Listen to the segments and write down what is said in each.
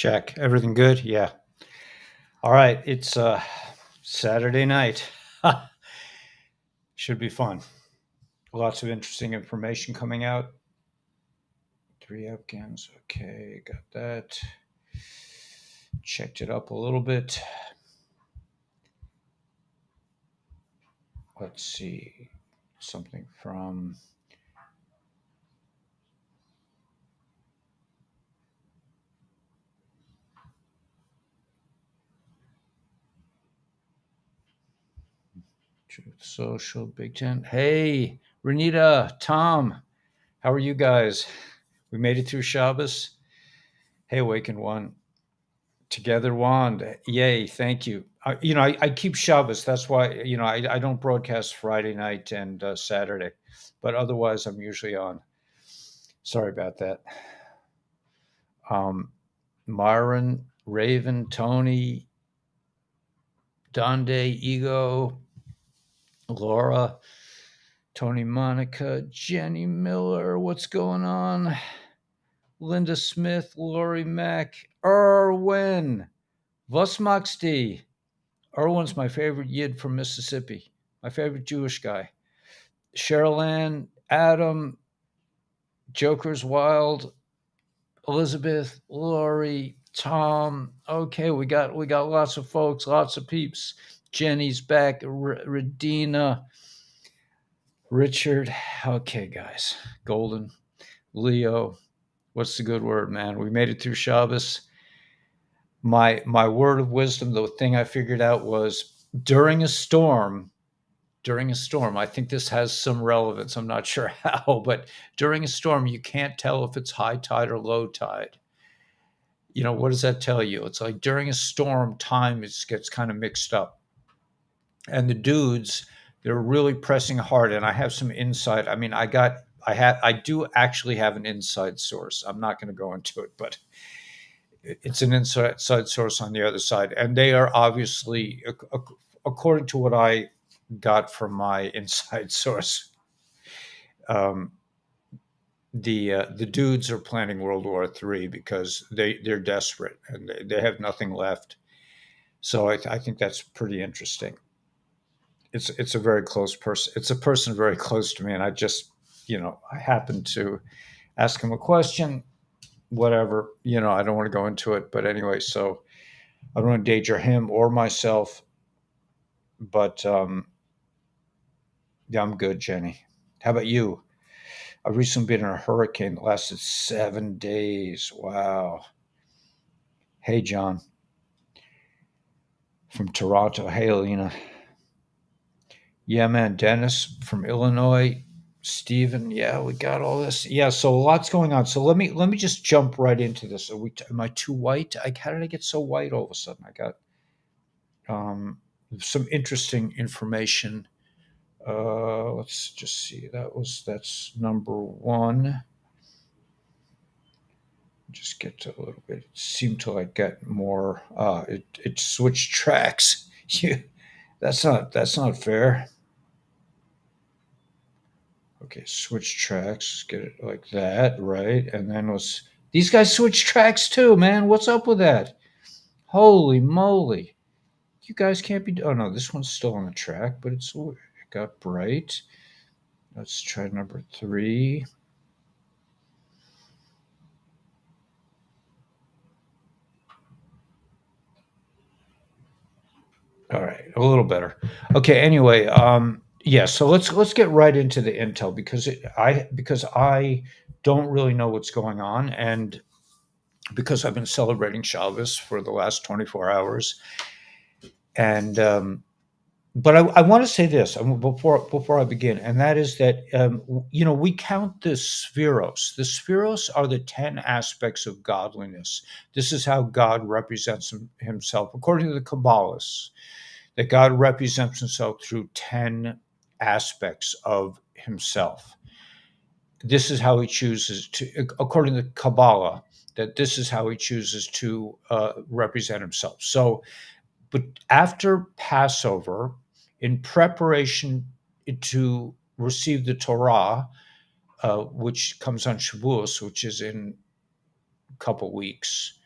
Check. Everything good? Yeah. All right. It's Saturday night. Should be fun. Lots of interesting information coming out. 3 Afghans. Okay, got that. Checked it up a little bit. Let's see. Something from Truth Social, Big Ten. Hey, Renita, Tom, how are you guys? We made it through Shabbos. Hey, Awakened One. Together Wand. Yay, thank you. I keep Shabbos. That's why, I don't broadcast Friday night and Saturday, but otherwise I'm usually on. Sorry about that. Um, Myron, Raven, Tony, Donde, Ego, Laura, Tony, Monica, Jenny Miller. What's going on? Linda Smith, Lori Mack, Erwin, was magst du? Erwin's my favorite Yid from Mississippi, my favorite Jewish guy. Cheryl Ann, Adam, Joker's Wild, Elizabeth, Lori, Tom. Okay, we got lots of folks, lots of peeps. Jenny's back, Redina, Richard. Okay, guys. Golden, Leo. What's the good word, man? We made it through Shabbos. My word of wisdom, the thing I figured out was during a storm, I think this has some relevance. I'm not sure how, but during a storm, you can't tell if it's high tide or low tide. What does that tell you? It's like during a storm, time gets kind of mixed up. And the dudes, they're really pressing hard. And I have some insight. I mean, I do actually have an inside source. I'm not going to go into it, but it's an inside source on the other side. And they are obviously, according to what I got from my inside source, um, the dudes are planning World War III because they're desperate and they have nothing left. So I think that's pretty interesting. It's a very close person. It's a person very close to me, and I happened to ask him a question. Whatever, I don't want to go into it, but anyway, so I don't want to danger him or myself, but yeah, I'm good, Jenny. How about you? I've recently been in a hurricane that lasted 7 days. Wow. Hey, John from Toronto. Hey, Alina. Yeah, man. Dennis from Illinois. Stephen. Yeah, we got all this. Yeah, so lots going on. So let me just jump right into this. Am I too white? How did I get so white all of a sudden? I got um, some interesting information. Let's just see. That's number one. Just get to a little bit. It seemed to like get more. It switched tracks. Yeah, that's not fair. Okay, switch tracks. Get it like that, right? And then these guys switch tracks too, man. What's up with that? Holy moly! You guys can't be. Oh no, this one's still on the track, but it got bright. Let's try number three. All right, a little better. Okay. Anyway, yeah. So let's get right into the intel because I don't really know what's going on, and because I've been celebrating Shabbos for the last 24 hours, and but I want to say this before I begin, and that is that we count the spheros. The spheros are the 10 aspects of godliness. This is how God represents himself according to the Kabbalists, that God represents himself through 10 aspects of himself. This is how he chooses to, according to Kabbalah, that this is how he chooses to represent himself. So, but after Passover, in preparation to receive the Torah, which comes on Shavuos, which is in a couple weeks,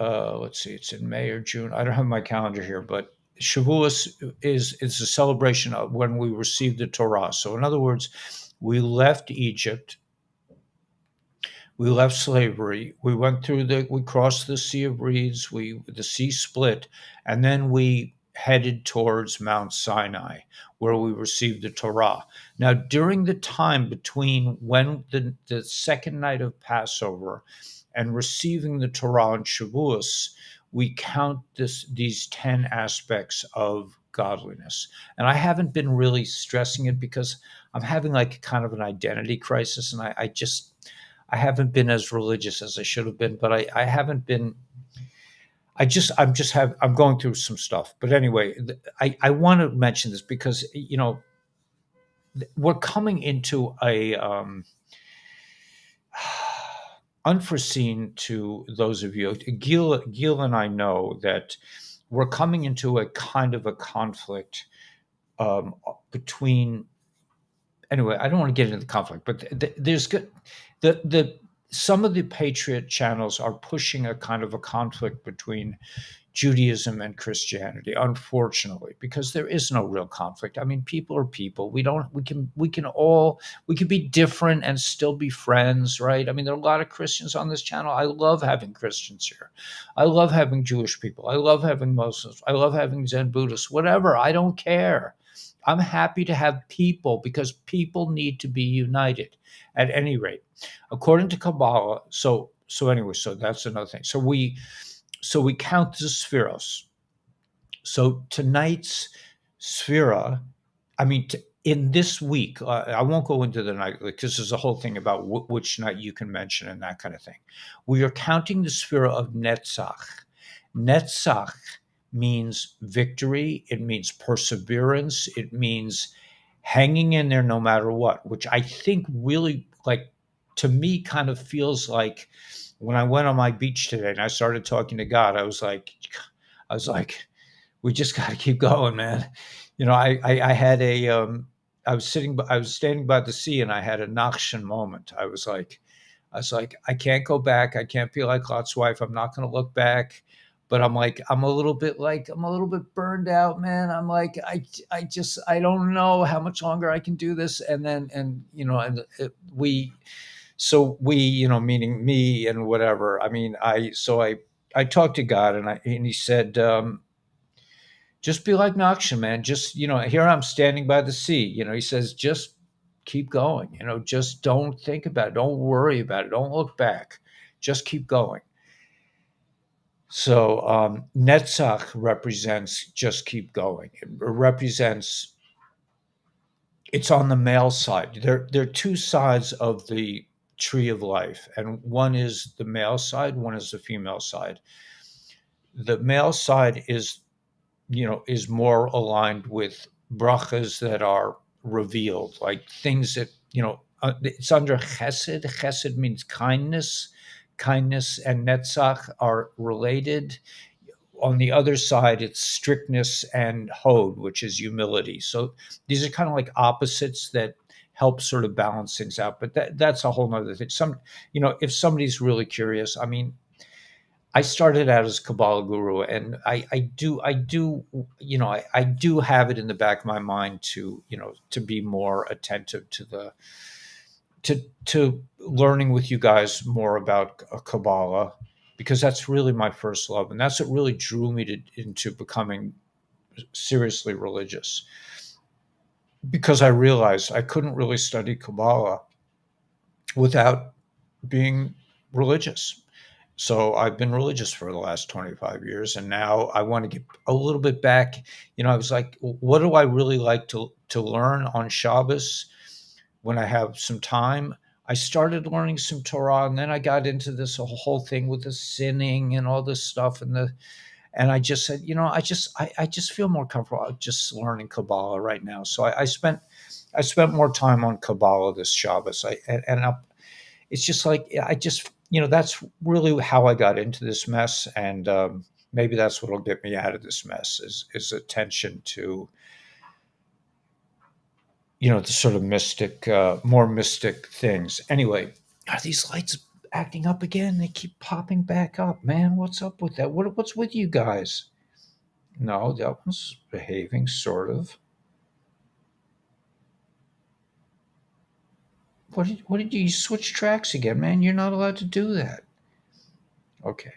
let's see, it's in May or June. I don't have my calendar here, but Shavuos is a celebration of when we received the Torah. So in other words, we left Egypt, we left slavery, we crossed the Sea of Reeds, the sea split, and then we headed towards Mount Sinai, where we received the Torah. Now, during the time between when the second night of Passover and receiving the Torah on Shavuos, we count these 10 aspects of godliness. And I haven't been really stressing it because I'm having like kind of an identity crisis, and I haven't been as religious as I should have been, but I haven't been. I'm going through some stuff. But anyway, I want to mention this because we're coming into a unforeseen to those of you. Gil and I know that we're coming into a kind of a conflict between. Anyway, I don't want to get into the conflict, but there's good. The Some of the patriot channels are pushing a kind of a conflict between Judaism and Christianity, unfortunately, because there is no real conflict. I mean, people are people. We can be different and still be friends, right? I mean, there are a lot of Christians on this channel. I love having Christians here. I love having Jewish people. I love having Muslims. I love having Zen Buddhists, whatever. I don't care. I'm happy to have people because people need to be united at any rate. According to Kabbalah, so that's another thing. So we count the spheros. So tonight's sphera, I mean, in this week, I won't go into the night because there's a whole thing about which night you can mention and that kind of thing. We are counting the sphera of Netzach. Netzach means victory. It means perseverance. It means hanging in there no matter what, which I think really, like, to me, kind of feels like when I went on my beach today and I started talking to God, I was like, we just got to keep going, man. I had I was standing by the sea and I had a Nachshon moment. I was like, I can't go back. I can't be like Lot's wife. I'm not going to look back. But I'm a little bit burned out, man. I'm like, I don't know how much longer I can do this. And then, and, meaning me and whatever. I mean, I talked to God and he said, just be like Naksha, man. Just, here I'm standing by the sea. He says, just keep going. Just don't think about it. Don't worry about it. Don't look back. Just keep going. So Netzach represents just keep going. It represents, it's on the male side. There are two sides of the tree of life, and one is the male side, one is the female side. The male side is more aligned with brachas that are revealed, like things that, it's under chesed. Chesed means kindness. Kindness and netzach are related. On the other side, it's strictness and hod, which is humility. So these are kind of like opposites that help sort of balance things out. But that's a whole nother thing. If somebody's really curious, I mean, I started out as Kabbalah guru, and I do have it in the back of my mind to be more attentive to learning with you guys more about Kabbalah, because that's really my first love, and that's what really drew me into becoming seriously religious. Because I realized I couldn't really study Kabbalah without being religious. So I've been religious for the last 25 years, and now I want to get a little bit back. I was like, what do I really like to learn on Shabbos when I have some time? I started learning some Torah, and then I got into this whole thing with the sinning and all this stuff, and I just said, I just feel more comfortable just learning Kabbalah right now. So I spent more time on Kabbalah this Shabbos. It's just like that's really how I got into this mess, and maybe that's what'll get me out of this mess is attention to the sort of mystic, more mystic things. Anyway, are these lights acting up again. They keep popping back up, man. What's up with that? What's with you guys? No, that one's behaving sort of. What did you switch tracks again, man? You're not allowed to do that. Okay.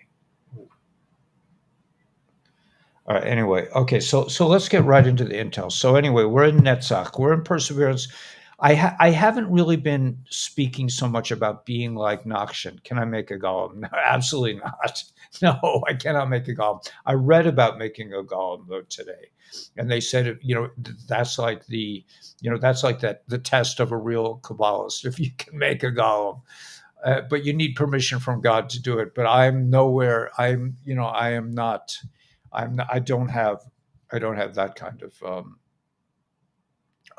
Anyway, okay, so let's get right into the intel. So anyway, we're in Netzach, we're in Perseverance. I haven't really been speaking so much about being like Nakshan. Can I make a golem? No, absolutely not. No, I cannot make a golem. I read about making a golem though today, and they said that's like that's like that the test of a real Kabbalist if you can make a golem. But you need permission from God to do it. But I'm nowhere. I am not. I'm not, I don't have that kind of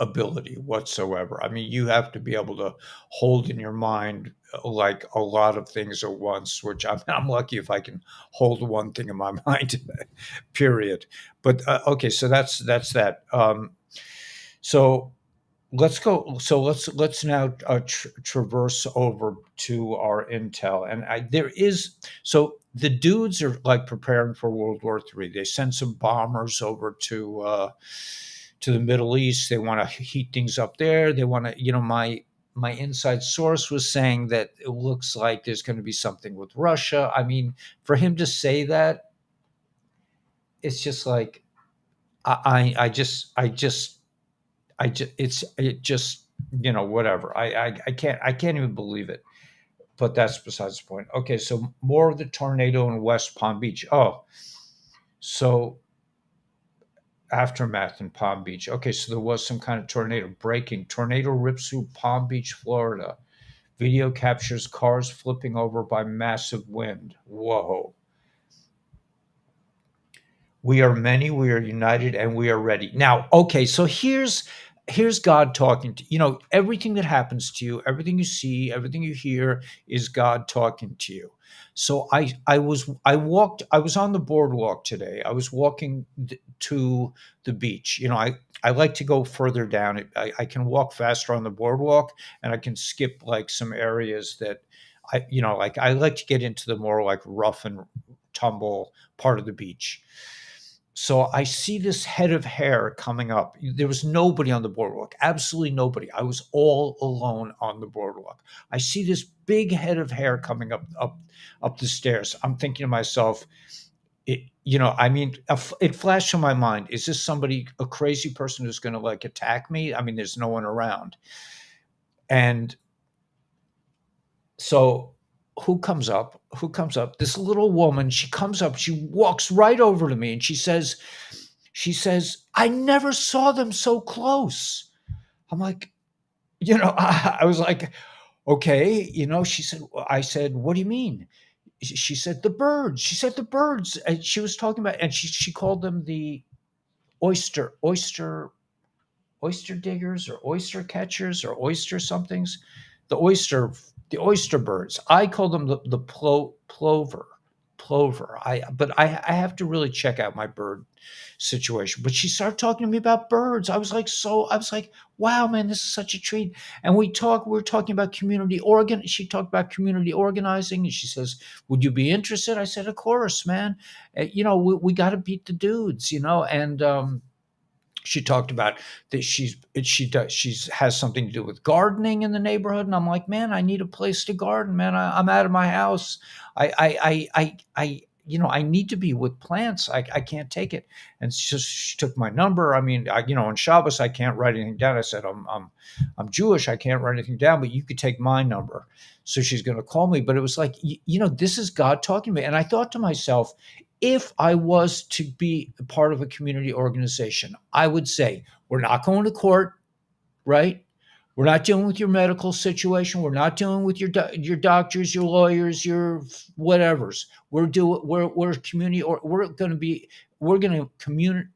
ability whatsoever. I mean, you have to be able to hold in your mind like a lot of things at once, which I'm lucky if I can hold one thing in my mind, period. But okay, so that's that. So let's go. So let's now traverse over to our intel, and there is so the dudes are like preparing for World War III. They send some bombers over to the Middle East. They want to heat things up there. They want to, my inside source was saying that it looks like there's going to be something with Russia. I mean, for him to say that, it's just like it just whatever. I can't even believe it. But that's besides the point. Okay, so more of the tornado in West Palm Beach. Oh, so aftermath in Palm Beach. Okay, so there was some kind of tornado breaking. Tornado rips through Palm Beach, Florida. Video captures cars flipping over by massive wind. Whoa. We are many, we are united, and we are ready. Now, okay, so here's God talking to everything that happens to you, everything you see, everything you hear is God talking to you. So I was on the boardwalk today. I was walking to the beach. I like to go further down. I can walk faster on the boardwalk, and I can skip like some areas that like I like to get into the more like rough and tumble part of the beach. So I see this head of hair coming up. There was nobody on the boardwalk, absolutely nobody. I was all alone on the boardwalk. I see this big head of hair coming up the stairs. I'm thinking to myself, I mean, it flashed in my mind. Is this somebody, a crazy person who's going to like attack me? I mean, there's no one around. And so who comes up? Who comes up? This little woman, she comes up, she walks right over to me and she says, I never saw them so close. I'm like, I was like, okay, I said, what do you mean? She said, the birds. She said, the birds. And she was talking about, and she called them the oyster diggers or oyster catchers or oyster somethings, the oyster birds. I call them the plover. But I have to really check out my bird situation. But she started talking to me about birds. I was like, wow, man, this is such a treat. And we were talking about she talked about community organizing, and she says, would you be interested? I said, of course, man. We got to beat the dudes, and she talked about that she's has something to do with gardening in the neighborhood, and I'm like, man, I need a place to garden, man. I'm out of my house. I need to be with plants. I can't take it. And she took my number. I mean, on Shabbos I can't write anything down. I said I'm Jewish. I can't write anything down, but you could take my number. So she's going to call me. But it was like, this is God talking to me. And I thought to myself, if I was to be a part of a community organization, I would say, we're not going to court, right? We're not dealing with your medical situation. We're not dealing with your doctors, your lawyers, your whatevers. We're community, or we're going to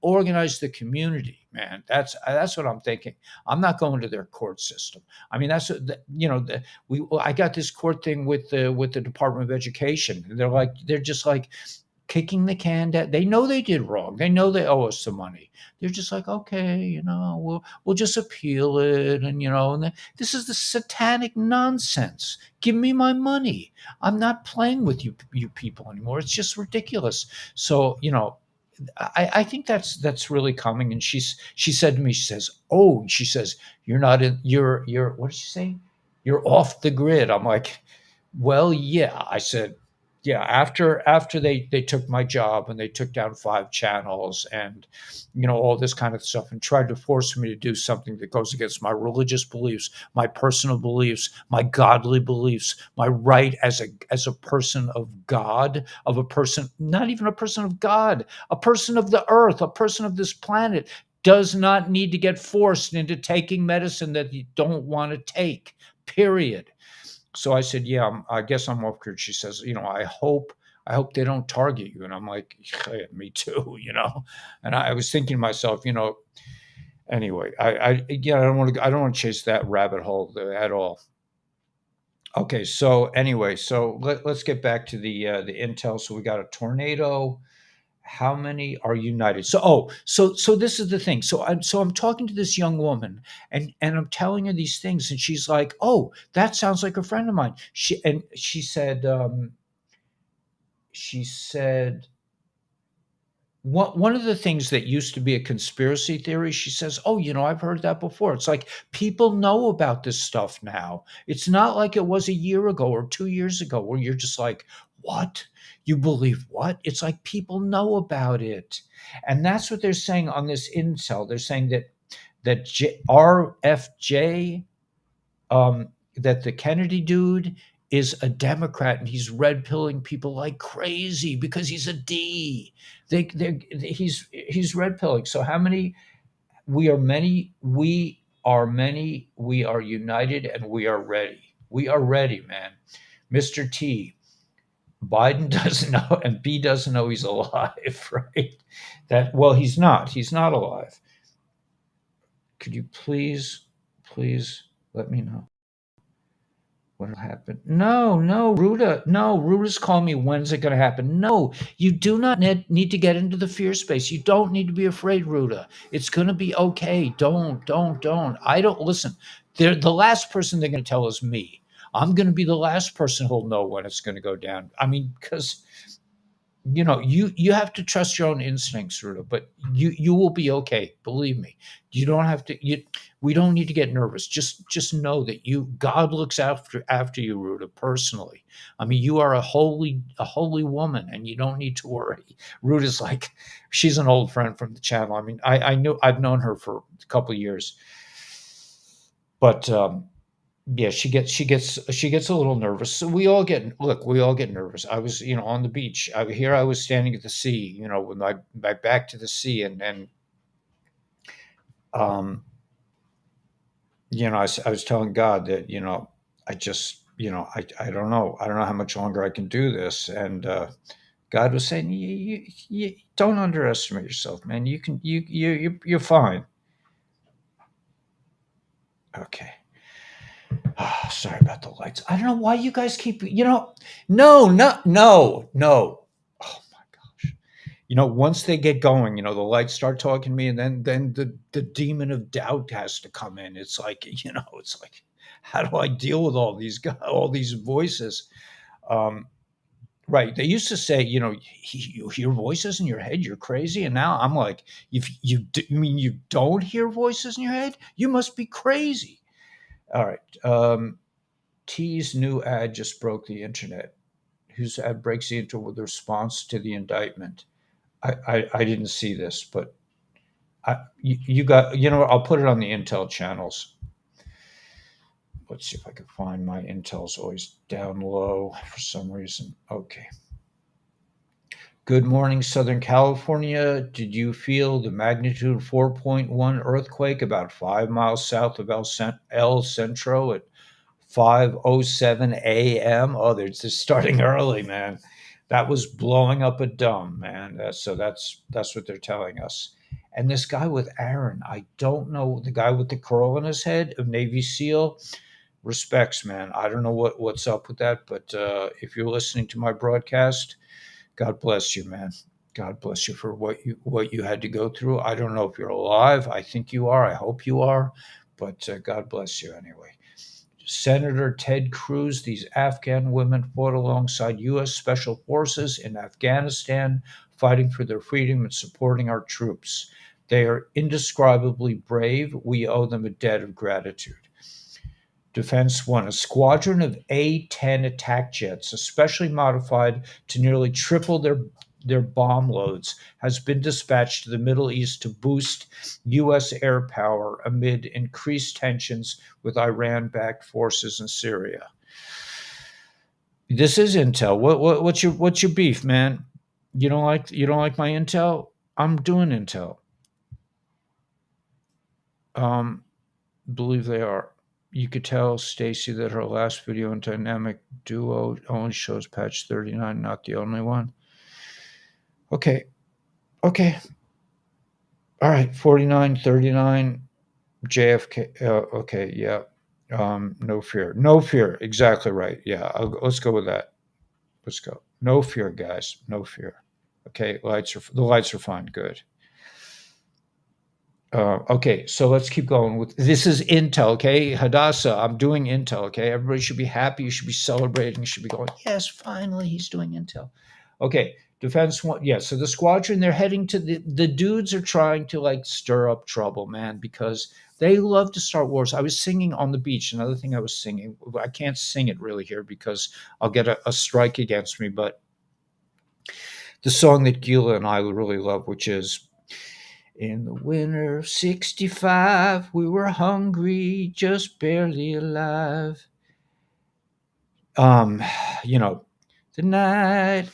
organize the community, man. That's what I'm thinking. I'm not going to their court system. I mean, that's I got this court thing with the Department of Education. They're just like, kicking the can down. They know they did wrong. They know they owe us some money. They're just like, okay, we'll just appeal it, and this is the satanic nonsense. Give me my money. I'm not playing with you people anymore. It's just ridiculous. So I think that's really coming. And she said to me, she says, "Oh," she says, "You're not in. You're what did she say? You're off the grid." I'm like, "Well, yeah." I said, "Yeah." After they took my job and they took down 5 channels and all this kind of stuff and tried to force me to do something that goes against my religious beliefs, my personal beliefs, my godly beliefs, my right as a person of God, of a person, not even a person of God, a person of the earth, a person of this planet, does not need to get forced into taking medicine that you don't want to take, period. So I said, "Yeah, I guess I'm off grid." She says, I hope they don't target you." And I'm like, "Yeah, me too," And I was thinking to myself, anyway, I don't want to chase that rabbit hole at all. Okay, so anyway, so let's get back to the intel. So we got a tornado. How many are united? So this is the thing. So I'm talking to this young woman, and I'm telling her these things, and she's like, "Oh, that sounds like a friend of mine." She said one of the things that used to be a conspiracy theory, she says, "Oh, I've heard that before." It's like people know about this stuff now. It's not like it was a year ago or 2 years ago where you're just like, "What? You believe what?" It's like people know about it. And that's what they're saying on this intel. They're saying that RFJ, that the Kennedy dude is a Democrat and he's red pilling people like crazy because he's a D. He's red pilling. So how many? We are many. We are many. We are united and we are ready. We are ready, man. Mr. T. Biden doesn't know and B doesn't know he's alive, right? He's not. He's not alive. Could you please let me know what'll happen? No, no, Ruda. No, Ruda's calling me. When's it going to happen? No, you do not need to get into the fear space. You don't need to be afraid, Ruda. It's going to be okay. Don't. I don't listen. They're the last person they're going to tell is me. I'm going to be the last person who'll know when it's going to go down. I mean, because you have to trust your own instincts, Ruda, but you will be okay. Believe me. You don't have to. We don't need to get nervous. Just know that God looks after you, Ruda, personally. I mean, you are a holy woman, and you don't need to worry. Ruda's like, she's an old friend from the channel. I mean, I've known her for a couple of years, but yeah, she gets a little nervous. So we all get nervous. I was, on the beach. I was standing at the sea, with my back to the sea, and um, I was telling God that, I just, I don't know, how much longer I can do this, and God was saying, you don't underestimate yourself, man. You can, you're fine. Okay. Sorry about the lights. I don't know why you guys keep, no, no. Oh my gosh. Once they get going, the lights start talking to me, and then the demon of doubt has to come in. It's like, how do I deal with all these guys, all these voices? Um, right. They used to say, you hear voices in your head, you're crazy. And now I'm like, if you mean you don't hear voices in your head, you must be crazy. All right. T's new ad just broke the internet. Whose ad breaks the internet with a response to the indictment? I didn't see this, but you got, I'll put it on the Intel channels. Let's see if I can find my Intel's always down low for some reason. Okay. Good morning, Southern California. Did you feel the magnitude 4.1 earthquake about 5 miles south of El Centro at 5:07 a.m.? Oh, they're just starting early, man. That was blowing up a dome, man. That's what they're telling us. And this guy with Aaron, I don't know, the guy with the curl on his head of Navy SEAL. Respects, man. I don't know what's up with that, but if you're listening to my broadcast, God bless you, man. God bless you for what you had to go through. I don't know if you're alive. I think you are. I hope you are. But God bless you anyway. Senator Ted Cruz, these Afghan women fought alongside U.S. Special Forces in Afghanistan, fighting for their freedom and supporting our troops. They are indescribably brave. We owe them a debt of gratitude. Defense One, a squadron of A-10 attack jets, especially modified to nearly triple their bomb loads, has been dispatched to the Middle East to boost U.S. air power amid increased tensions with Iran-backed forces in Syria. This is intel. What's your beef, man? You don't like my intel? I'm doing intel. Um, believe they are. You could tell Stacy that her last video in Dynamic Duo only shows patch 39, not the only one. Okay. Okay. All right. 49, 39, JFK. Okay. Yeah. No fear. No fear. Exactly right. Yeah. Let's go with that. Let's go. No fear, guys. No fear. Okay. The lights are fine. Good. Okay, so let's keep going with this is Intel, okay? Hadassah, I'm doing Intel, okay? Everybody should be happy. You should be celebrating. You should be going, yes, finally, he's doing Intel. Okay, Defense One. Yeah, so the squadron, they're heading to the dudes are trying to like stir up trouble, man, because they love to start wars. I was singing on the beach. Another thing I was singing, I can't sing it really here because I'll get a strike against me, but the song that Gila and I really love, which is in the winter of 65, we were hungry, just barely alive. Um, you know, the night,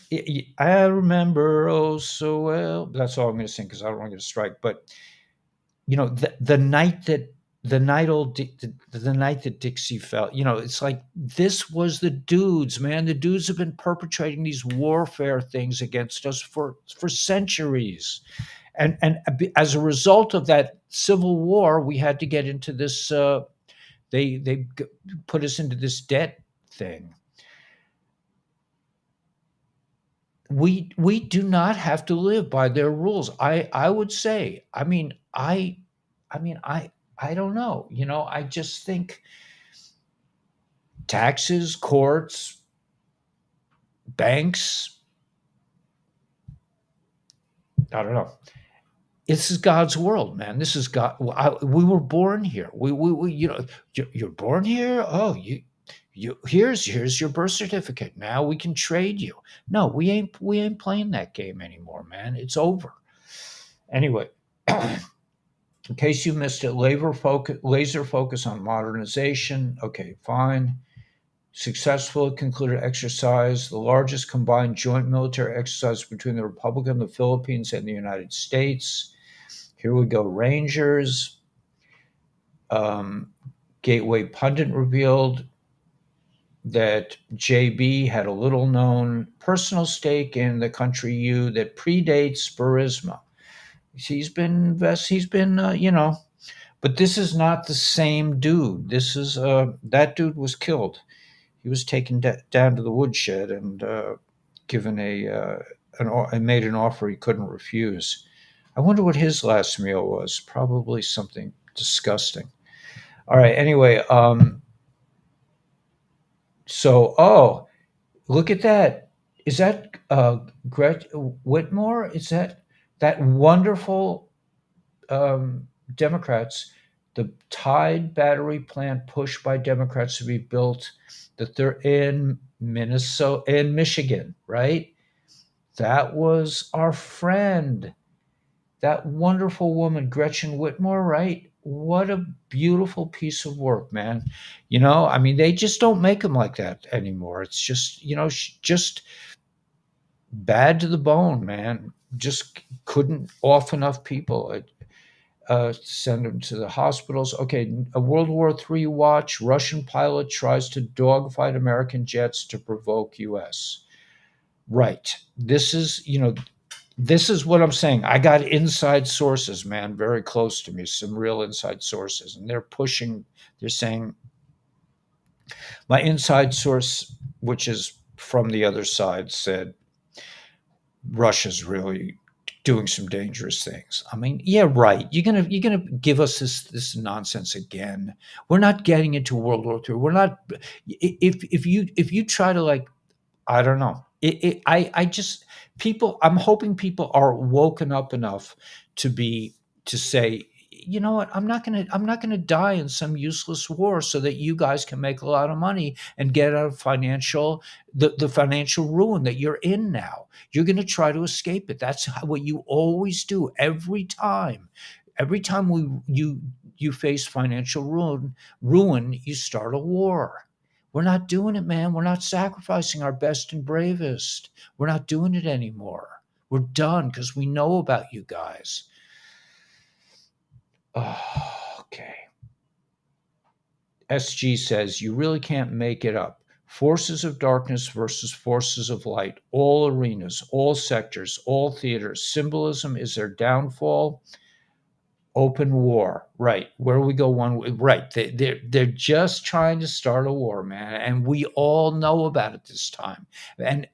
I remember oh so well. That's all I'm going to sing because I don't want to get a strike. But, the night that, the night that Dixie fell, it's like this was the dudes, man. The dudes have been perpetrating these warfare things against us for centuries. And as a result of that civil war, we had to get into this. They put us into this debt thing. We do not have to live by their rules. I would say. I don't know. I just think taxes, courts, banks. I don't know. This is God's world, man. This is God. We were born here. We you're born here. Oh, here's your birth certificate. Now we can trade you. No, we ain't playing that game anymore, man. It's over. Anyway, in case you missed it, laser focus on modernization. Okay, fine. Successfully concluded exercise, the largest combined joint military exercise between the Republic of the Philippines and the United States. Here we go, Rangers. Um, Gateway Pundit revealed that JB had a little known personal stake in the country U that predates Burisma. He's been, but this is not the same dude. This is, that dude was killed. He was taken down to the woodshed and given and made an offer he couldn't refuse. I wonder what his last meal was. Probably something disgusting. All right. Anyway, oh, look at that. Is that Whitmore? Is that wonderful Democrats? The Tide battery plant pushed by Democrats to be built in Minnesota, in Michigan, right? That was our friend, that wonderful woman, Gretchen Whitmore, right? What a beautiful piece of work, man. They just don't make them like that anymore. It's just, just bad to the bone, man. Just couldn't off enough people. Send them to the hospitals. Okay, a World War III watch. Russian pilot tries to dogfight American jets to provoke U.S. Right. This is what I'm saying. I got inside sources, man, very close to me, some real inside sources. And they're saying, my inside source, which is from the other side, said, Russia's really doing some dangerous things. I mean, yeah, right. You're gonna give us this nonsense again. We're not getting into World War III. We're not. If you try to, like, I don't know. I just, people. I'm hoping people are woken up enough to be to say, you know what? I'm not gonna die in some useless war so that you guys can make a lot of money and get out of the financial ruin that you're in now. You're gonna try to escape it. That's what you always do every time. Every time you face financial ruin, you start a war. We're not doing it, man. We're not sacrificing our best and bravest. We're not doing it anymore. We're done because we know about you guys. Oh, okay. SG says, you really can't make it up. Forces of darkness versus forces of light. All arenas, all sectors, all theaters. Symbolism is their downfall. Open war. Right. Where we go one way. Right. They're just trying to start a war, man. And we all know about it this time. And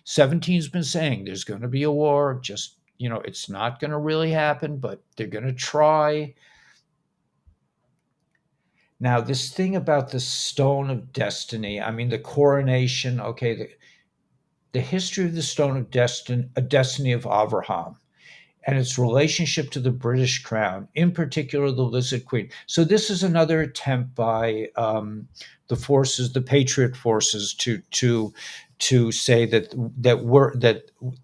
17's been saying there's going to be a war. Just, it's not going to really happen, but they're going to try. Now, this thing about the Stone of Destiny, I mean, the coronation, okay, the history of the Stone of Destiny of Abraham and its relationship to the British crown, in particular the Lizard Queen. So this is another attempt by the Patriot forces, to say that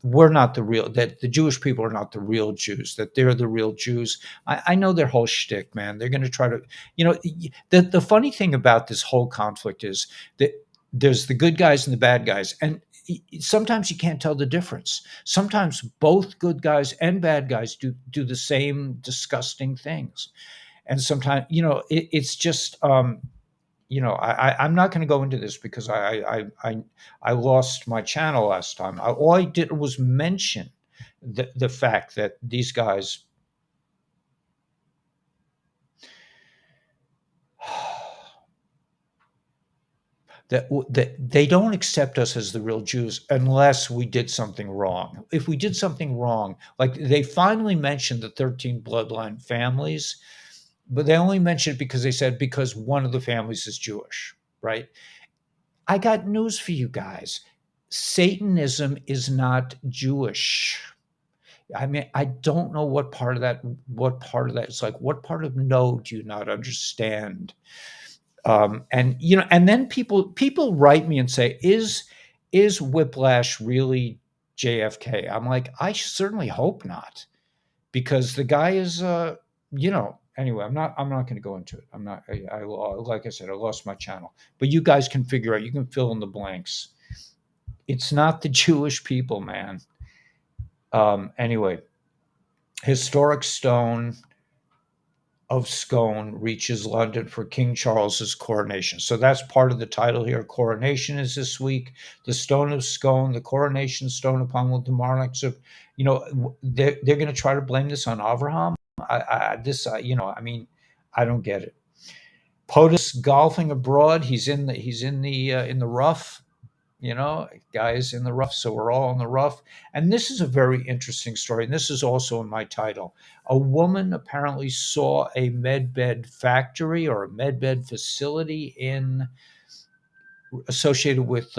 we're not the real, that the Jewish people are not the real Jews, that they're the real Jews. I know their whole shtick, man. They're going to try to, the funny thing about this whole conflict is that there's the good guys and the bad guys, and sometimes you can't tell the difference. Sometimes both good guys and bad guys do the same disgusting things, and sometimes, it's just, I'm not going to go into this because I lost my channel last time. All I did was mention the fact that these guys. That they don't accept us as the real Jews unless we did something wrong. If we did something wrong, like they finally mentioned the 13 bloodline families, but they only mentioned it because they said because one of the families is Jewish, right? I got news for you guys. Satanism is not Jewish. I mean, I don't know what part of that it's like, what part of no do you not understand? And then people write me and say, is Whiplash really JFK? I'm like, I certainly hope not, because the guy is, anyway, I'm not going to go into it. I'm not, like I said, I lost my channel, but you guys can figure out, you can fill in the blanks. It's not the Jewish people, man. Anyway, historic stone of Scone reaches London for King Charles's coronation. So that's part of the title here. Coronation is this week. The Stone of Scone, the coronation stone upon the monarchs of, they're going to try to blame this on Abraham. I mean, I don't get it. POTUS golfing abroad. He's in the rough. Guys in the rough. So we're all in the rough. And this is a very interesting story. And this is also in my title. A woman apparently saw a medbed factory or a medbed facility associated with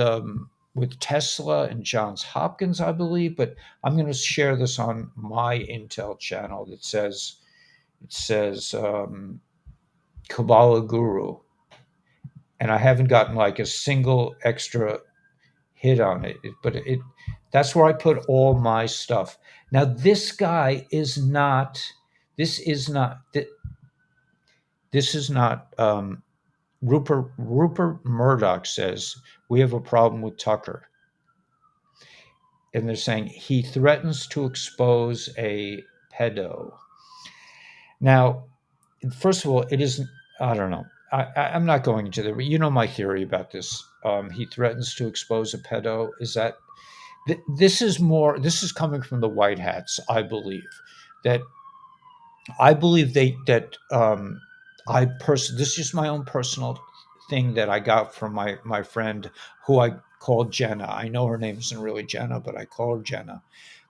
Tesla and Johns Hopkins, I believe. But I'm going to share this on my Intel channel. It says Kabbalah Guru, and I haven't gotten like a single extra hit on it, but that's where I put all my stuff. Now this guy is not. This is not. This is not. Rupert Murdoch says we have a problem with Tucker, and they're saying he threatens to expose a pedo. Now, first of all, it isn't. I don't know. I'm not going into the. My theory about this. He threatens to expose a pedo. Is that this is coming from the white hats, I believe. That I believe that this is just my own personal thing that I got from my friend, who called Jenna. I know her name isn't really Jenna, but I call her Jenna.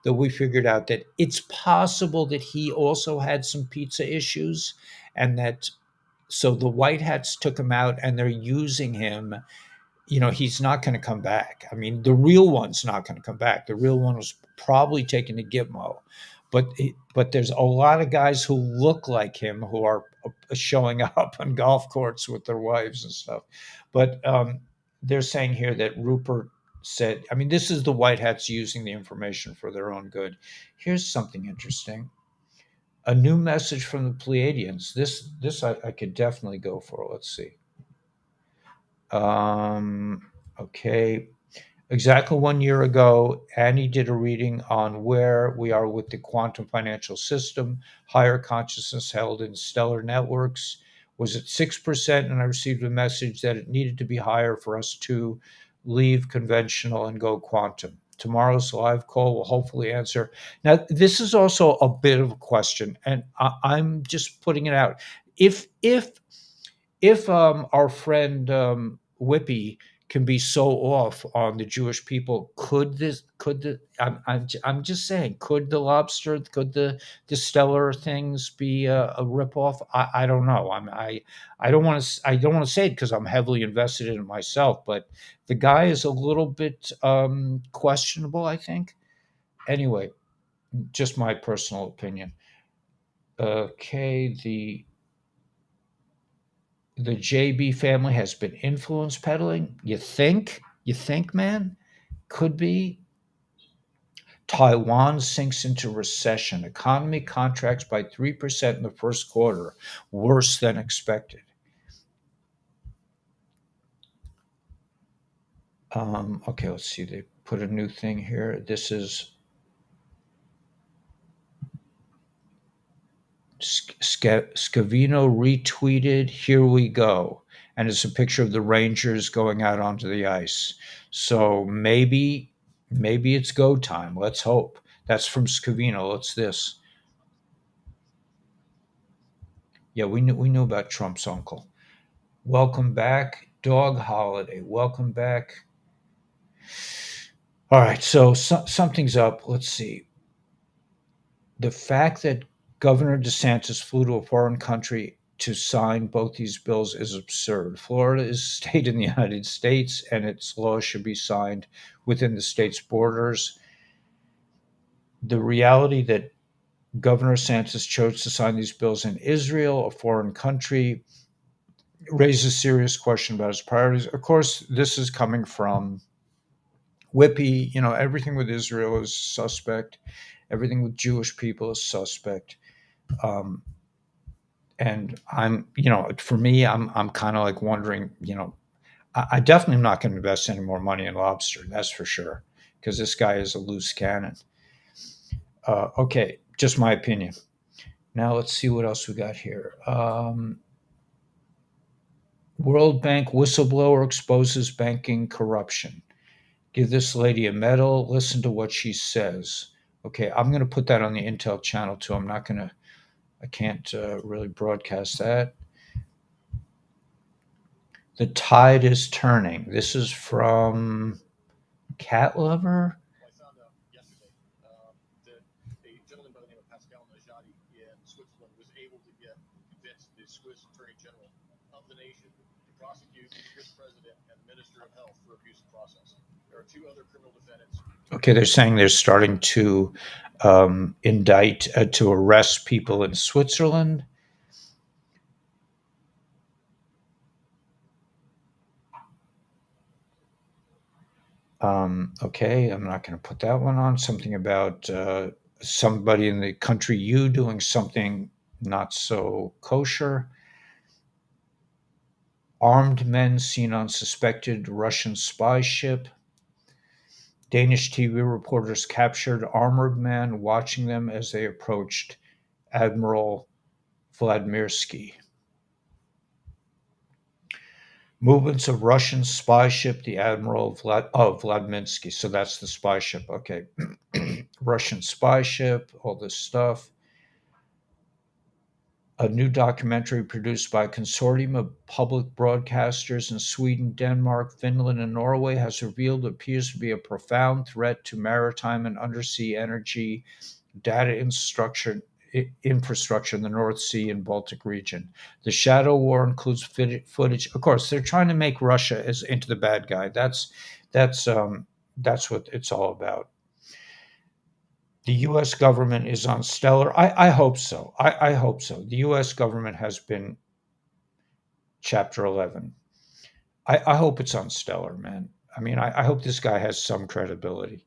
That we figured out that it's possible that he also had some pizza issues, and that so the White Hats took him out and they're using him. He's not going to come back. I mean, the real one's not going to come back. The real one was probably taken to Gitmo, but there's a lot of guys who look like him who are showing up on golf courts with their wives and stuff. But they're saying here that Rupert said, I mean, this is the White Hats using the information for their own good. Here's something interesting. A new message from the Pleiadians. This I could definitely go for. Let's see. Okay. Exactly 1 year ago, Annie did a reading on where we are with the quantum financial system. Higher consciousness held in stellar networks was at 6%, and I received a message that it needed to be higher for us to leave conventional and go quantum. Tomorrow's live call will hopefully answer. Now, this is also a bit of a question, and I'm just putting it out. If our friend Whippy can be so off on the Jewish people, I'm just saying, could the lobster, could the stellar things be a ripoff? I don't know. I don't want to say it because I'm heavily invested in it myself, but the guy is a little bit questionable, I think. Anyway, just my personal opinion. Okay, the JB family has been influence peddling. You think? You think, man? Could be. Taiwan sinks into recession. Economy contracts by 3% in the first quarter, worse than expected. Okay, let's see. They put a new thing here. This is Scavino retweeted, "Here we go." And it's a picture of the Rangers going out onto the ice. So maybe it's go time. Let's hope. That's from Scavino. What's this? Yeah, we knew about Trump's uncle. Welcome back, dog holiday. Welcome back. All right, so something's up. Let's see. The fact that Governor DeSantis flew to a foreign country to sign both these bills is absurd. Florida is a state in the United States, and its laws should be signed within the state's borders. The reality that Governor DeSantis chose to sign these bills in Israel, a foreign country, raises serious question about his priorities. Of course, this is coming from Whippy. Everything with Israel is suspect. Everything with Jewish people is suspect. Um, and for me, I'm kind of like wondering, I definitely am not going to invest any more money in lobster. That's for sure, because this guy is a loose cannon. Okay, just my opinion. Now let's see what else we got here. World Bank whistleblower exposes banking corruption. Give this lady a medal. Listen to what she says. Okay, I'm going to put that on the Intel channel too. I can't really broadcast that. The tide is turning. This is from Cat Lover. Okay, they're saying they're starting to indict, to arrest people in Switzerland. Okay, I'm not going to put that one on. Something about somebody in the country U doing something not so kosher. Armed men seen on suspected Russian spy ship. Danish TV reporters captured armored men watching them as they approached Admiral Vladimirsky. Movements of Russian spy ship, the Admiral Vladimirsky. So that's the spy ship. Okay. Russian spy ship, all this stuff. A new documentary produced by a consortium of public broadcasters in Sweden, Denmark, Finland, and Norway has revealed what appears to be a profound threat to maritime and undersea energy data infrastructure in the North Sea and Baltic region. The shadow war includes footage. Of course, they're trying to make Russia as into the bad guy. That's what it's all about. The U.S. government is on stellar. I hope so. I hope so. The U.S. government has been Chapter 11. I hope it's on stellar, man. I mean, I hope this guy has some credibility,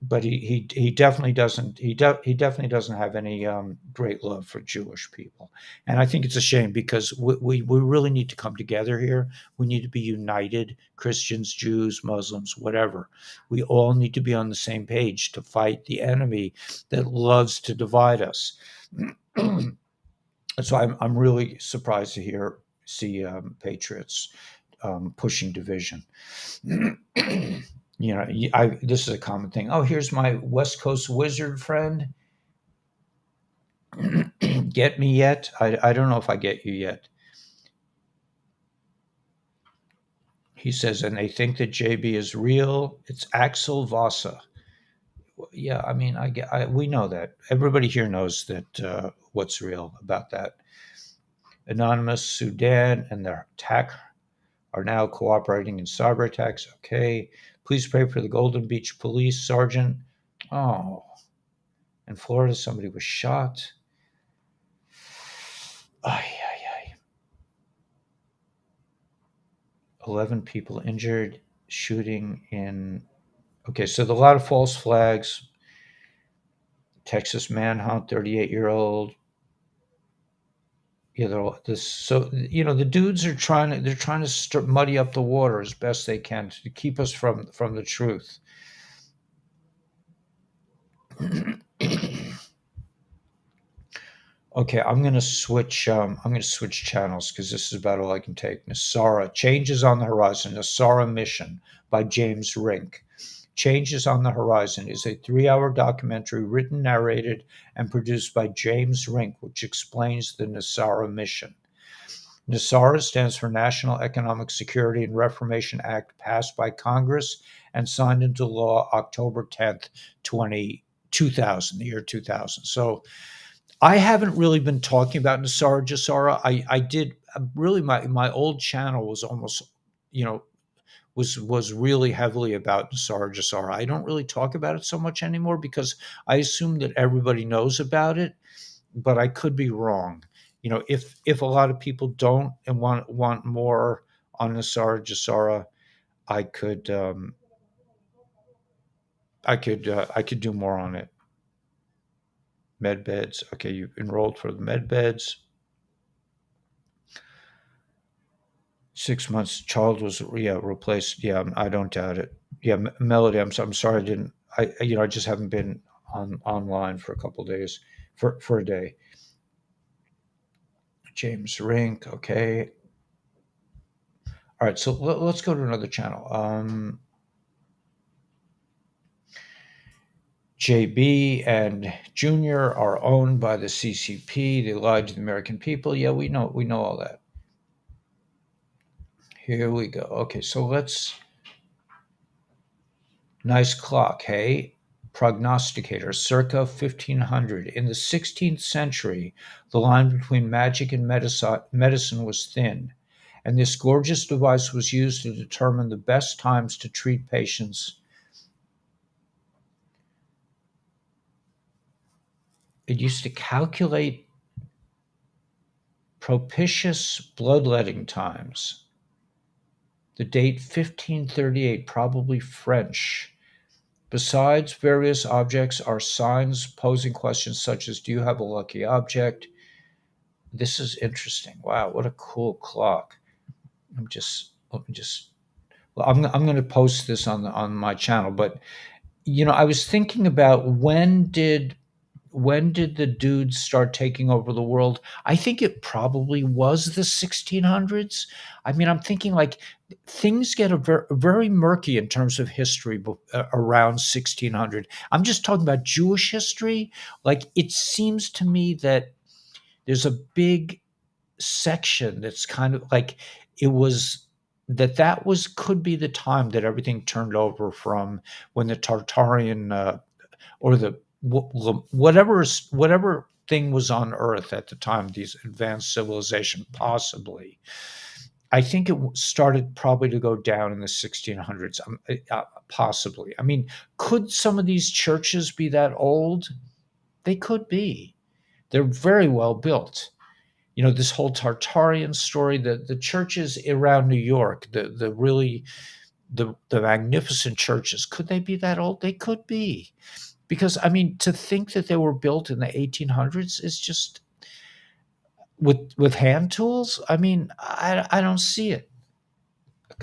but he definitely doesn't. He definitely doesn't have any great love for Jewish people, and I think it's a shame because we really need to come together here. We need to be united, Christians, Jews, Muslims, whatever. We all need to be on the same page to fight the enemy that loves to divide us. So I'm really surprised to see patriots pushing division. This is a common thing. Oh, here's my West Coast wizard friend. Get me yet? I don't know if I get you yet. He says, and they think that JB is real. It's Axel Vasa. Yeah, I mean, we know that. Everybody here knows that what's real about that. Anonymous Sudan and their attack are now cooperating in cyber attacks. Okay. Please pray for the Golden Beach Police Sergeant. Oh, in Florida, somebody was shot. Ay, ay, ay. 11 people injured. Shooting in. Okay, so a lot of false flags. Texas manhunt, 38-year-old. So the dudes are trying to muddy up the water as best they can to keep us from the truth. Okay, I'm gonna switch. I'm gonna switch channels because this is about all I can take. Nasara Changes on the Horizon. Nasara Mission by James Rink. Changes on the Horizon is a 3-hour documentary written, narrated, and produced by James Rink, which explains the Nasara mission. NASARA stands for National Economic Security and Reformation Act, passed by Congress and signed into law October 10th, 2000, the year 2000. So I haven't really been talking about Nasara Jasara. I did really my old channel was almost, was really heavily about Nasara Jasara. I don't really talk about it so much anymore because I assume that everybody knows about it, but I could be wrong. If a lot of people don't and want more on Nasara Jasara, I could I could do more on it. Med beds. Okay, you enrolled for the med beds. 6 months, child was replaced. Yeah, I don't doubt it. Yeah, Melody, I'm sorry I didn't. I just haven't been online for a couple days for a day. James Rink. Okay. All right, so let's go to another channel. JB and Junior are owned by the CCP. They lied to the American people. Yeah, we know all that. Here we go. Okay, so let's. Nice clock, hey? Prognosticator, circa 1500. In the 16th century, the line between magic and medicine was thin, and this gorgeous device was used to determine the best times to treat patients. It used to calculate propitious bloodletting times. The date 1538, probably French. Besides various objects are signs posing questions such as, do you have a lucky object? This is interesting. Wow, what a cool clock. Let me just well, I'm going to post this on my channel, but I was thinking about when did the dudes start taking over the world? I think it probably was the 1600s. I mean, I'm thinking like things get very murky in terms of history around 1600. I'm just talking about Jewish history. Like it seems to me that there's a big section that's kind of like it was that was could be the time that everything turned over from when the Tartarian or the whatever thing was on Earth at the time, these advanced civilization, possibly. I think it started probably to go down in the 1600s, possibly. I mean, could some of these churches be that old? They could be. They're very well built. This whole Tartarian story, the churches around New York, the really the magnificent churches, could they be that old? They could be. Because I mean, to think that they were built in the 1800s is just with hand tools. I mean, I don't see it.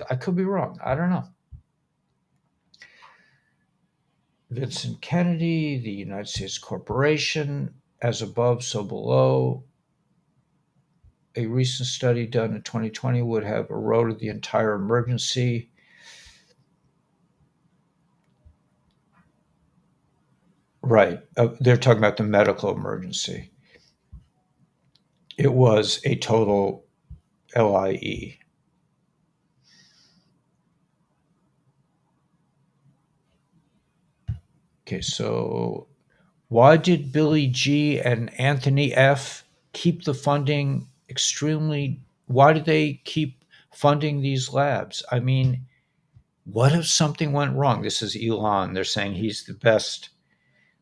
I could be wrong. I don't know. Vincent Kennedy, the United States Corporation, as above, so below. A recent study done in 2020 would have eroded the entire emergency. Right. They're talking about the medical emergency. It was a total LIE. Okay, so why did Billy G and Anthony F keep the funding extremely? Why did they keep funding these labs? I mean, what if something went wrong? This is Elon. They're saying he's the best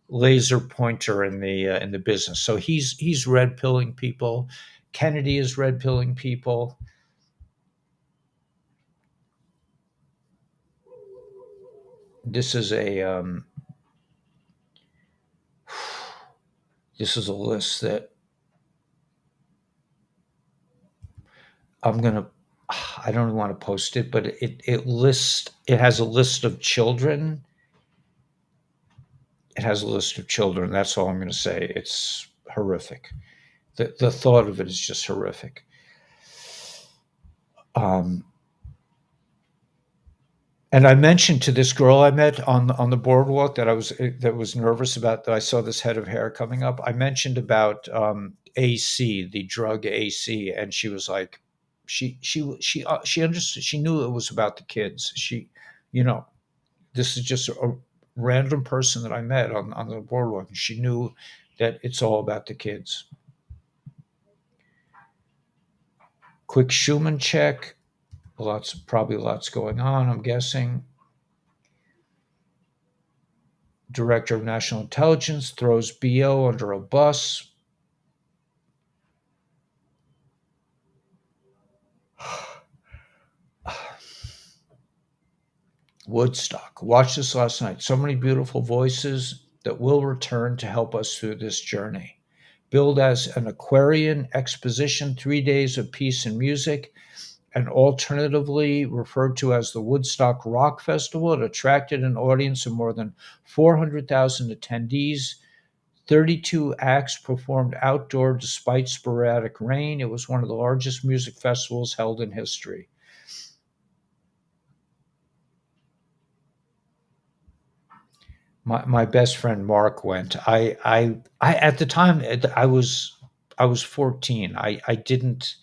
laser pointer in the business. So he's red pilling people. Kennedy is red pilling people. This is a list that I'm gonna. I don't want to post it, but it has a list of children. It has a list of children. That's all I'm going to say. It's horrific. The thought of it is just horrific. Um, and I mentioned to this girl I met on the boardwalk that was nervous about that I saw this head of hair coming up. I mentioned about AC, the drug AC, and she was like, she understood. She knew it was about the kids. You know, this is just a random person that I met on the boardwalk. She knew that it's all about the kids. Quick Schumann check. Probably lots going on, I'm guessing. Director of National Intelligence throws BO under a bus. Woodstock. Watched this last night. So many beautiful voices that will return to help us through this journey. Billed as an Aquarian exposition, 3 days of peace and music, and alternatively referred to as the Woodstock Rock Festival. It attracted an audience of more than 400,000 attendees. 32 acts performed outdoor despite sporadic rain. It was one of the largest music festivals held in history. My best friend Mark went. I at the time I was 14. I didn't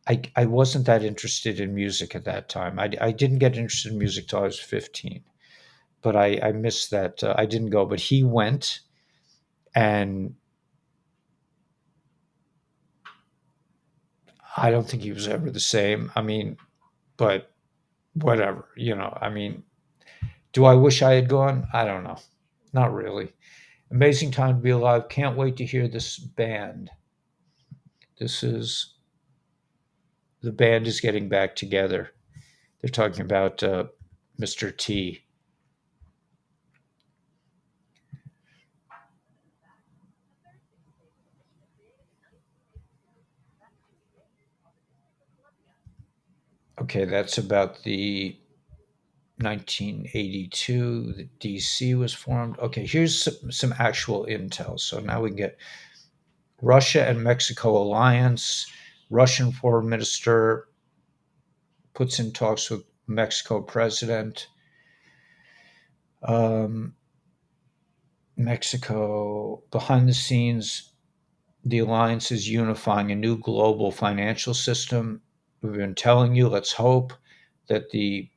I wasn't that interested in music at that time. I didn't get interested in music till I was 15. But I missed that. I didn't go, but he went, and I don't think he was ever the same. I mean, but whatever, I mean, do I wish I had gone? I don't know. Not really. Amazing time to be alive. Can't wait to hear this band. This is the band is getting back together. They're talking about Mr. T. Okay, that's about the 1982. The DC was formed. Okay, here's some actual intel. So now we can get Russia and Mexico alliance. Russian foreign minister puts in talks with Mexico president. Mexico behind the scenes the alliance is unifying a new global financial system. We've been telling you, let's hope that the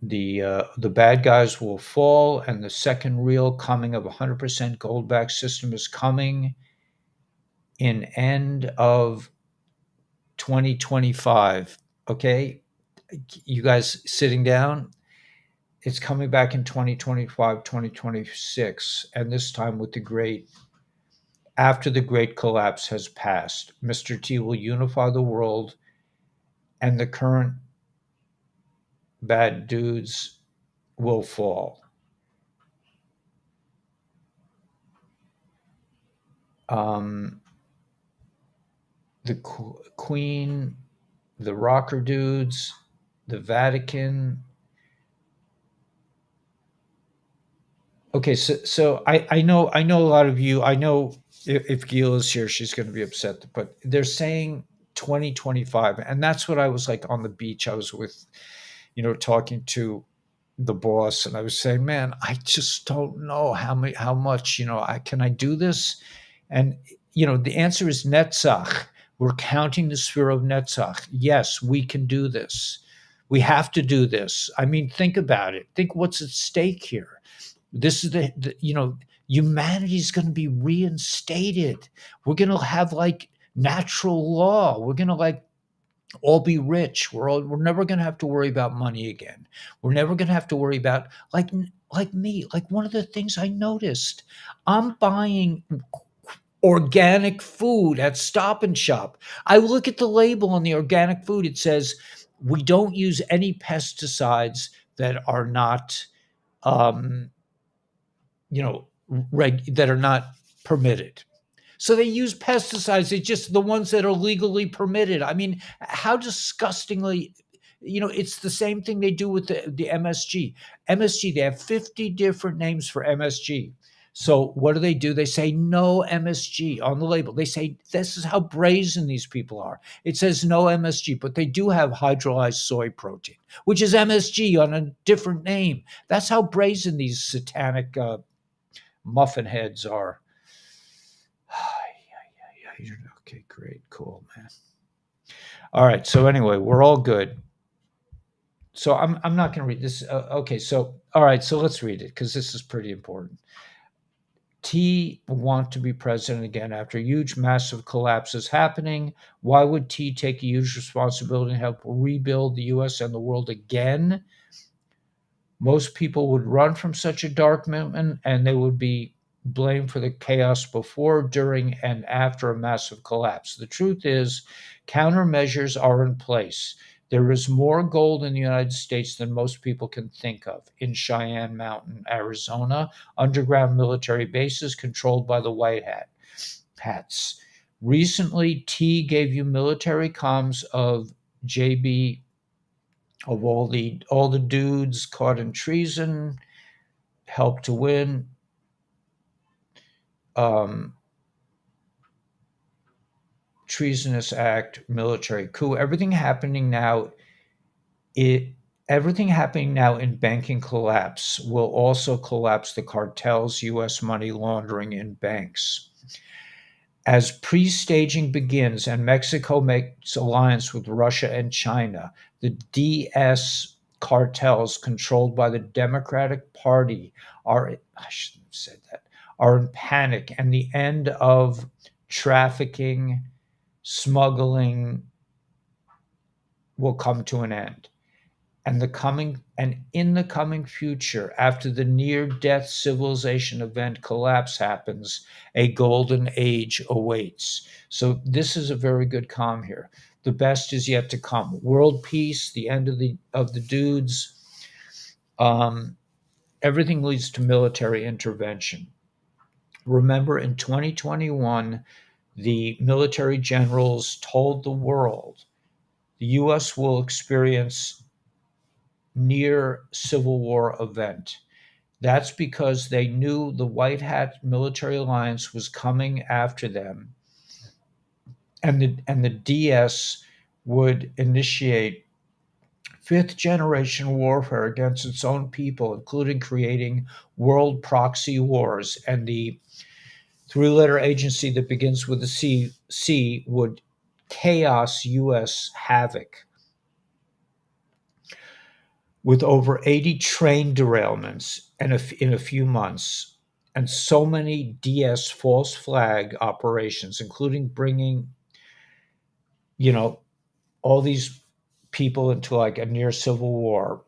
bad guys will fall, and the second real coming of 100% gold backed system is coming in end of 2025. Okay, you guys sitting down, it's coming back in 2025, 2026, and this time with the great after the great collapse has passed. Mr. T will unify the world, and the current bad dudes will fall. um, the Queen, the rocker dudes, the Vatican. Okay, so I know a lot of you. I know if Gil is here, she's going to be upset. But they're saying 2025, and that's what I was like on the beach. I was with, talking to the boss, and I was saying, man, I just don't know how much, I do this, and the answer is Netzach. We're counting the sphere of Netzach. Yes, we can do this. We have to do this. I mean, think about it. Think what's at stake here. This is humanity is going to be reinstated. We're going to have like natural law. We're going to like all be rich. We're never going to have to worry about money again. We're never going to have to worry about like me. Like one of the things I noticed, I'm buying organic food at Stop and Shop. I look at the label on the organic food. It says we don't use any pesticides that are not um, that are not permitted. So they use pesticides. It's just the ones that are legally permitted. I mean, how disgustingly, it's the same thing they do with the MSG. MSG, they have 50 different names for MSG. So what do? They say no MSG on the label. They say this is how brazen these people are. It says no MSG, but they do have hydrolyzed soy protein, which is MSG on a different name. That's how brazen these satanic muffin heads are. Okay, great, cool, man. All right, so anyway, we're all good. So I'm not going to read this. Okay, so all right, so let's read it because this is pretty important. T want to be president again after huge, massive collapses happening. Why would T take a huge responsibility and help rebuild the U.S. and the world again? Most people would run from such a dark moment, and they would be blamed for the chaos before, during, and after a massive collapse. The truth is, countermeasures are in place. There is more gold in the United States than most people can think of. In Cheyenne Mountain, Arizona, underground military bases controlled by the Hats. Recently, T gave you military comms of JB, of all the dudes caught in treason, helped to win. Um, Treasonous act, military coup, it everything happening now in banking collapse will also collapse the cartels, US money laundering in banks. As pre-staging begins and Mexico makes alliance with Russia and China, the DS cartels controlled by the Democratic Party I shouldn't have said that, are in panic, and the end of trafficking, smuggling will come to an end. And in the coming future, after the near-death civilization event collapse happens, a golden age awaits. So this is a very good calm here. The best is yet to come. World peace, the end of the dudes. Everything leads to military intervention. Remember, in 2021, the military generals told the world the U.S. will experience near civil war event. That's because they knew the White Hat military alliance was coming after them, and the DS would initiate fifth generation warfare against its own people, including creating world proxy wars. And Three-letter agency that begins with a C would chaos U.S. havoc with over 80 train derailments in a few months and so many DS false flag operations, including bringing, you know, all these people into like a near civil war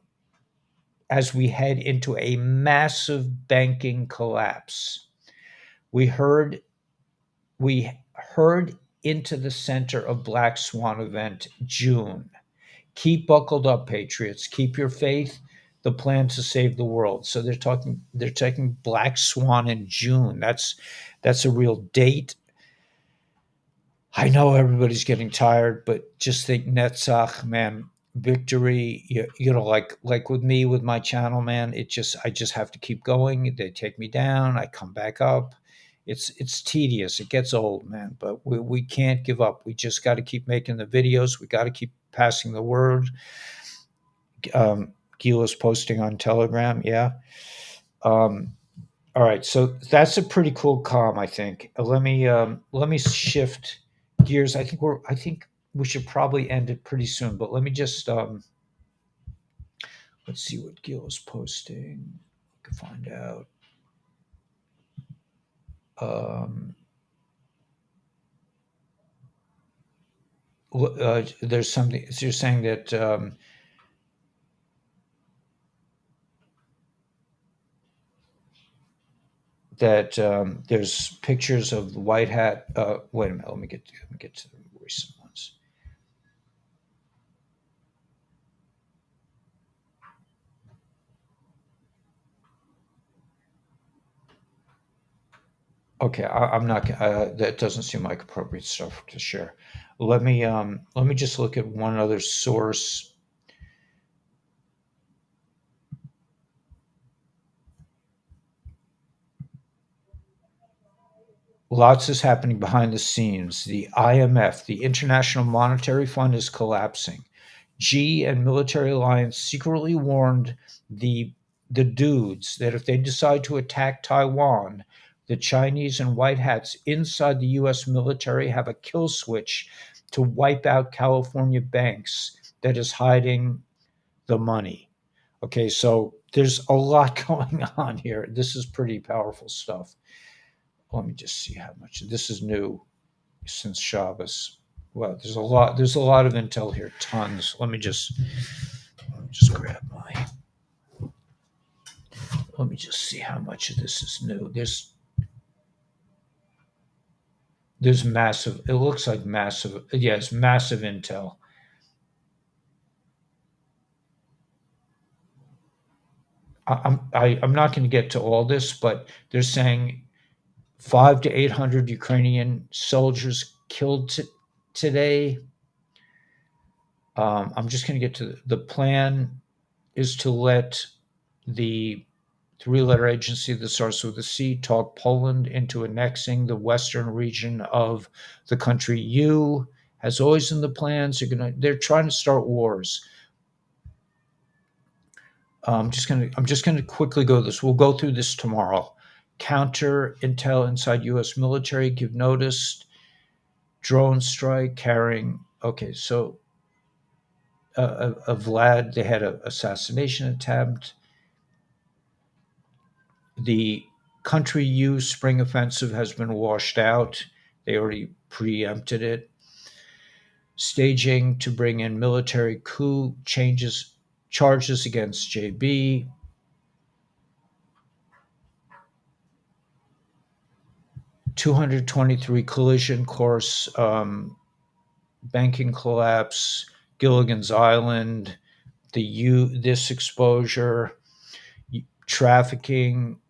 as we head into a massive banking collapse. We heard we heard into the center of Black Swan event June. Keep buckled up, patriots. Keep your faith. The plan to save the world. So they're taking Black Swan in June. That's a real date. I know everybody's getting tired, but just think Netzach, man, victory. Like with me with my channel, man. I just have to keep going. They take me down. I come back up. It's tedious. It gets old, man. But we can't give up. We just got to keep making the videos. We got to keep passing the word. Gila's posting on Telegram. Yeah. Um, all right. So that's a pretty cool calm, I think. Let me shift gears. I think we should probably end it pretty soon, but let me just let's see what Gila's posting. We can find out. Um, there's something. So you're saying that there's pictures of the white hat. Wait a minute. Let me get to the recent ones. Okay, I'm not. That doesn't seem like appropriate stuff to share. Let me just look at one other source. Lots is happening behind the scenes. The IMF, the International Monetary Fund, is collapsing. G and military alliance secretly warned the the dudes that if they decide to attack Taiwan, the Chinese and white hats inside the US military have a kill switch to wipe out California banks that is hiding the money. Okay, so there's a lot going on here. This is pretty powerful stuff. Let me just see how much this is new since Shabbos. Well, there's a lot of intel here, tons. Let me just grab my let me just see how much of this is new. There's massive, it looks like massive, yes, massive intel. I'm not going to get to all this, but they're saying 5 to 800 Ukrainian soldiers killed today. I'm just going to get to the plan is to let the three-letter agency that starts with a C talk Poland into annexing the western region of the country. U has always in the plans. They're trying to start wars. I'm just gonna quickly go this. We'll go through this tomorrow. Counter intel inside U.S. military give notice. Drone strike carrying. Okay, so Vlad, they had an assassination attempt. The country U spring offensive has been washed out. They already preempted it. Staging to bring in military coup changes charges against JB. 223 collision course, banking collapse, Gilligan's Island, this exposure, trafficking,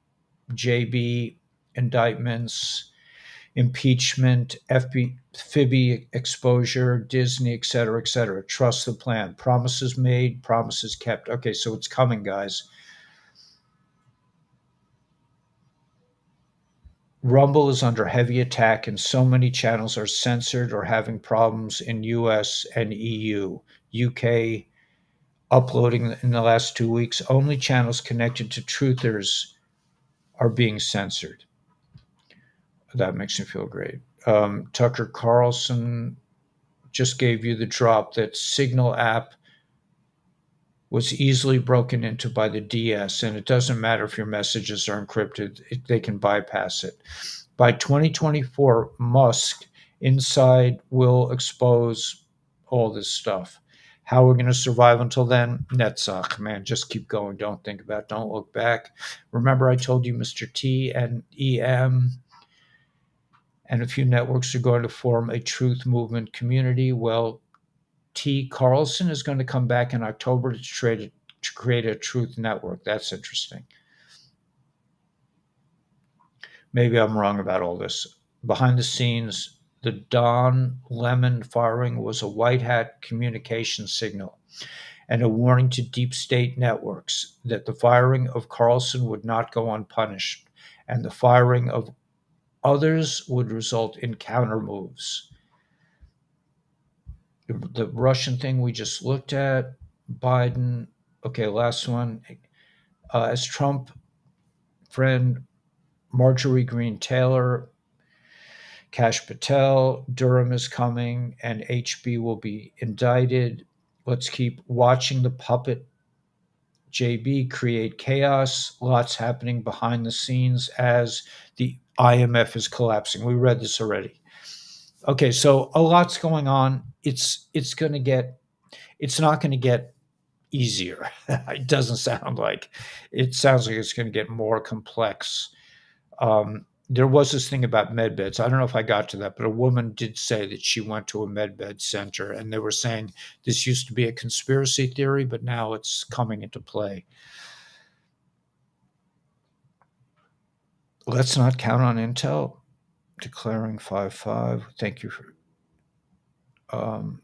JB indictments, impeachment, FB, exposure, Disney, et cetera, et cetera. Trust the plan. Promises made, promises kept. Okay, so it's coming, guys. Rumble is under heavy attack, and so many channels are censored or having problems in US and EU. UK uploading in the last 2 weeks. Only channels connected to truthers are being censored. That makes me feel great. Tucker Carlson just gave you the drop that Signal app was easily broken into by the DS, and it doesn't matter if your messages are encrypted, they can bypass it. By 2024, Musk inside will expose all this stuff. How we're going to survive until then? Netzach, man, just keep going. Don't think about it. Don't look back. Remember, I told you Mr. T and EM and a few networks are going to form a truth movement community. Well, T. Carlson is going to come back in October to create a truth network. That's interesting. Maybe I'm wrong about all this. Behind the scenes, the Don Lemon firing was a white hat communication signal and a warning to deep state networks that the firing of Carlson would not go unpunished, and the firing of others would result in counter moves. The Russian thing we just looked at, Biden. Okay, last one. As Trump friend Marjorie Green Taylor, Kash Patel, Durham is coming, and HB will be indicted. Let's keep watching the puppet JB create chaos. Lots happening behind the scenes as the IMF is collapsing. We read this already. Okay, so a lot's going on. It's going to get it's not going to get easier. It doesn't sound like. It sounds like it's going to get more complex. There was this thing about med beds. I don't know if I got to that, but a woman did say that she went to a med bed center and they were saying this used to be a conspiracy theory, but now it's coming into play. Let's not count on Intel declaring 5-5. Thank you for. Um,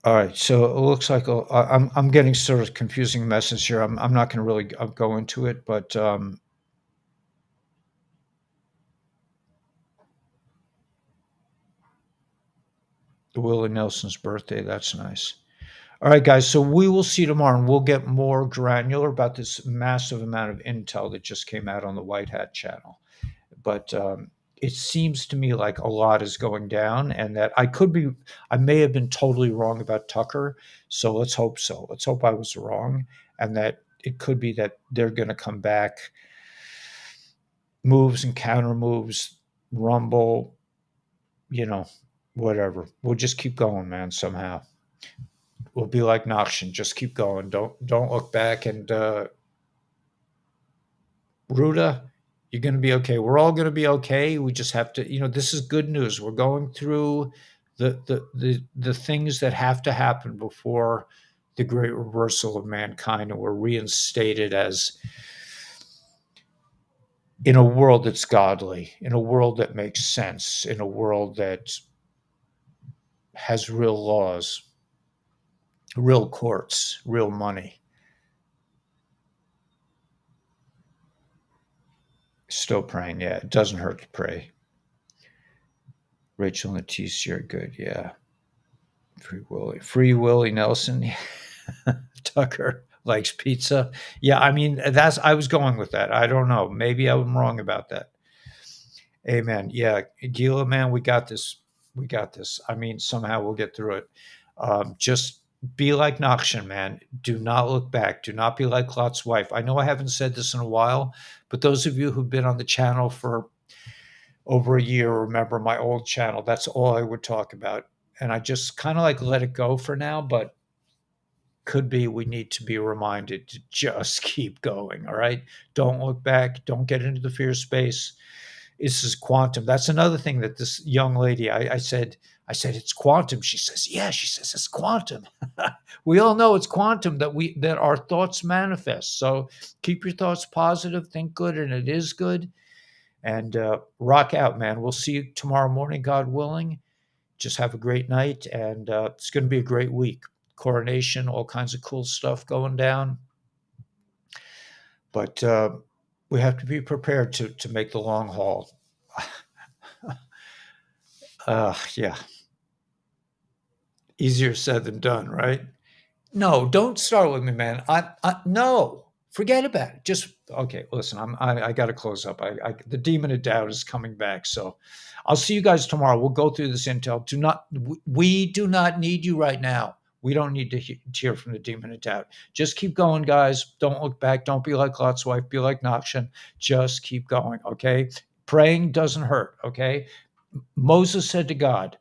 all right, so it looks like I'm getting sort of confusing message here. I'm not going to really go into it, but Willie Nelson's birthday. That's nice. All right, guys. So we will see tomorrow, and we'll get more granular about this massive amount of intel that just came out on the White Hat channel. But it seems to me like a lot is going down, and that I may have been totally wrong about Tucker. So let's hope so. Let's hope I was wrong, and that it could be that they're going to come back, moves and counter moves, rumble, you know, whatever. We'll just keep going, man. Somehow we'll be like Noxian. Just keep going. Don't look back. And Ruda, you're going to be okay. We're all going to be okay. We just have to, this is good news. We're going through the things that have to happen before the great reversal of mankind, and we're reinstated as in a world that's godly, in a world that makes sense, in a world that has real laws, real courts, real money. Still praying. Yeah, it doesn't hurt to pray. Rachel and Leticia are good. Yeah. Free Willie Nelson. Tucker likes pizza. Yeah, I mean, I was going with that. I don't know. Maybe I'm wrong about that. Amen. Yeah, Gila, man, we got this. We got this. I mean, somehow we'll get through it. Just be like Noxian, man. Do not look back. Do not be like Lot's wife. I know I haven't said this in a while, but those of you who've been on the channel for over a year remember my old channel. That's all I would talk about. And I just kind of like let it go for now, but could be we need to be reminded to just keep going. All right. Don't look back. Don't get into the fear space. This is quantum. That's another thing that this young lady, I said, it's quantum. She says, yeah, she says it's quantum. We all know it's quantum that our thoughts manifest. So keep your thoughts positive, think good, and it is good. And rock out, man. We'll see you tomorrow morning, God willing. Just have a great night, and it's going to be a great week. Coronation, all kinds of cool stuff going down. But we have to be prepared to make the long haul. Yeah. Easier said than done, right? No, don't start with me, man. No, forget about it. Just okay. Listen, I got to close up. The demon of doubt is coming back, so I'll see you guys tomorrow. We'll go through this intel. We do not need you right now. We don't need to hear from the demon of doubt. Just keep going, guys. Don't look back. Don't be like Lot's wife. Be like Nachshon. Just keep going. Okay. Praying doesn't hurt. Okay. Moses said to God,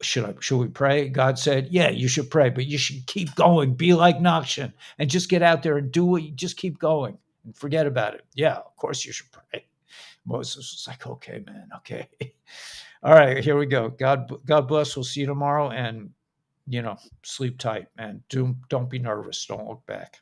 should we pray? God said, yeah, you should pray, but you should keep going. Be like Nachshon and just get out there and do what you just keep going and forget about it. Yeah, of course you should pray. Moses was like, okay, man, okay. All right, here we go. God bless. We'll see you tomorrow, and sleep tight, man. Don't be nervous. Don't look back.